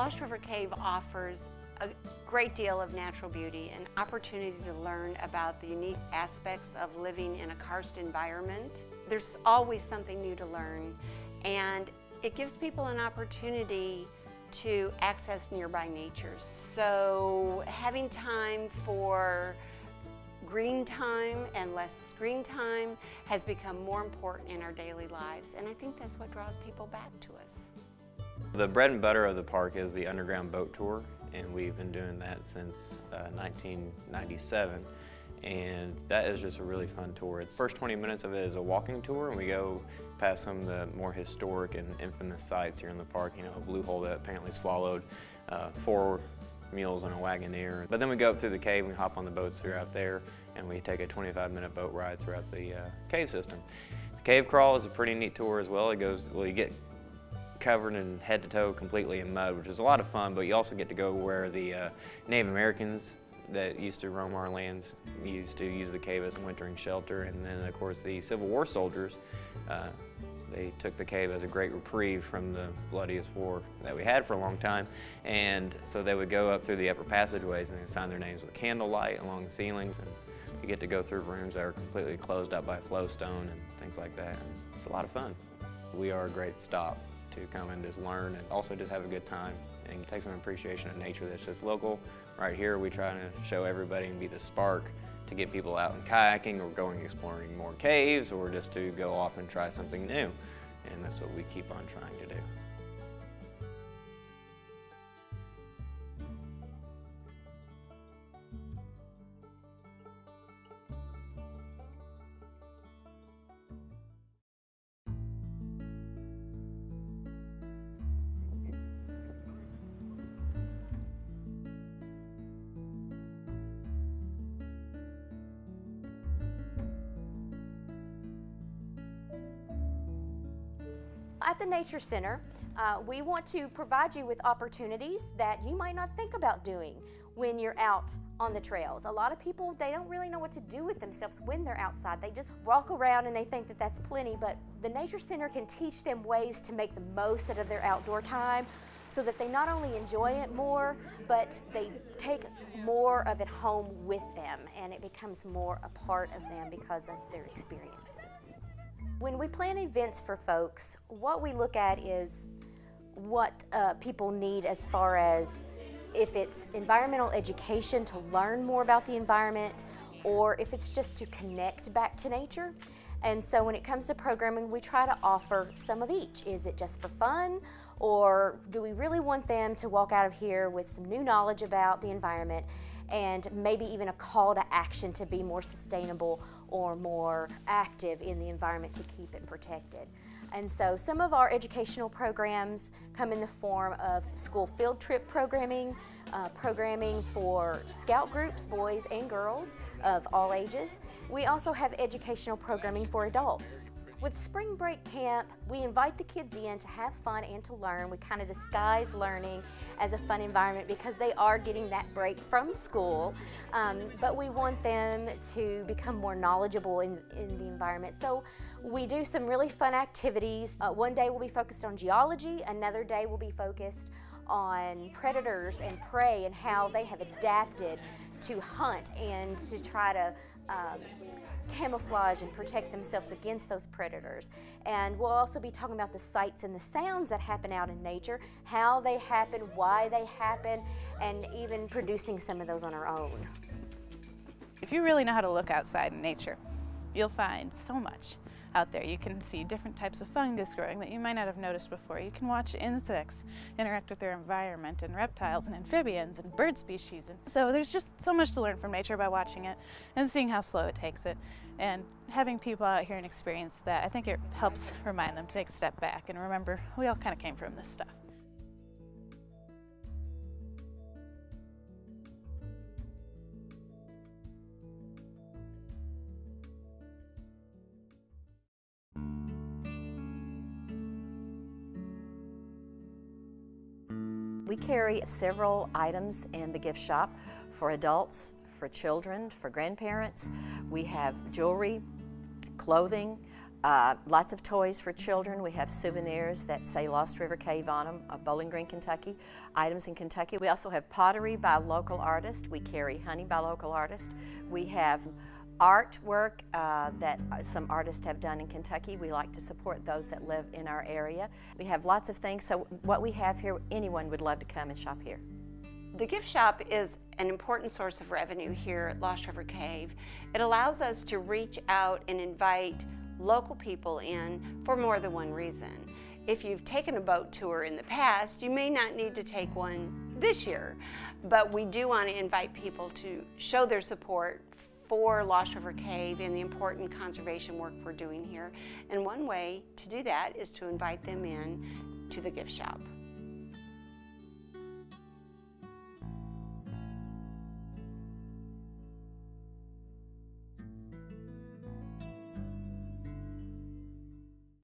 Lost River Cave offers a great deal of natural beauty, an opportunity to learn about the unique aspects of living in a karst environment. There's always something new to learn, and it gives people an opportunity to access nearby nature. So having time for green time and less screen time has become more important in our daily lives, and I think that's what draws people back to us. The bread and butter of the park is the underground boat tour, and we've been doing that since 1997, and that is just a really fun tour. The first 20 minutes of it is a walking tour, and we go past some of the more historic and infamous sites here in the park. You know, a blue hole that apparently swallowed 4 mules and a wagoneer. But then we go up through the cave and we hop on the boats throughout there, and we take a 25-minute boat ride throughout the cave system. The cave crawl is a pretty neat tour as well. It goes, well, you get covered in head to toe completely in mud, which is a lot of fun, but you also get to go where the Native Americans that used to roam our lands used to use the cave as a wintering shelter, and then of course the Civil War soldiers, they took the cave as a great reprieve from the bloodiest war that we had for a long time, and so they would go up through the upper passageways and they sign their names with candlelight along the ceilings, and you get to go through rooms that are completely closed up by flowstone and things like that, and it's a lot of fun. We are a great stop to come and just learn and also just have a good time and take some appreciation of nature that's just local. Right here we try to show everybody and be the spark to get people out and kayaking or going exploring more caves, or just to go off and try something new. And that's what we keep on trying to do. At the Nature Center, we want to provide you with opportunities that you might not think about doing when you're out on the trails. A lot of people, they don't really know what to do with themselves when they're outside. They just walk around and they think that that's plenty, but the Nature Center can teach them ways to make the most out of their outdoor time so that they not only enjoy it more, but they take more of it home with them, and it becomes more a part of them because of their experiences. When we plan events for folks, what we look at is what people need as far as if it's environmental education to learn more about the environment, or if it's just to connect back to nature. And so when it comes to programming, we try to offer some of each. Is it just for fun, or do we really want them to walk out of here with some new knowledge about the environment and maybe even a call to action to be more sustainable or more active in the environment to keep it protected? And so some of our educational programs come in the form of school field trip programming, programming for scout groups, boys and girls of all ages. We also have educational programming for adults. With Spring Break Camp, we invite the kids in to have fun and to learn. We kind of disguise learning as a fun environment because they are getting that break from school, but we want them to become more knowledgeable in the environment. So we do some really fun activities. One day we'll be focused on geology, another day will be focused on predators and prey and how they have adapted to hunt and to try to camouflage and protect themselves against those predators. And we'll also be talking about the sights and the sounds that happen out in nature, how they happen, why they happen, and even producing some of those on our own. If you really know how to look outside in nature, you'll find so much out there. You can see different types of fungus growing that you might not have noticed before. You can watch insects interact with their environment, and reptiles and amphibians and bird species. And so there's just so much to learn from nature by watching it and seeing how slow it takes it. And having people out here and experience that, I think it helps remind them to take a step back and remember we all kind of came from this stuff. We carry several items in the gift shop for adults, for children, for grandparents. We have jewelry, clothing, Lots of toys for children. We have souvenirs that say Lost River Cave on them, Bowling Green, Kentucky, items in Kentucky. We also have pottery by local artists. We carry honey by local artists. We have artwork that some artists have done in Kentucky. We like to support those that live in our area. We have lots of things, so what we have here, anyone would love to come and shop here. The gift shop is an important source of revenue here at Lost River Cave. It allows us to reach out and invite local people in for more than one reason. If you've taken a boat tour in the past, you may not need to take one this year, but we do want to invite people to show their support for Lost River Cave and the important conservation work we're doing here. And one way to do that is to invite them in to the gift shop.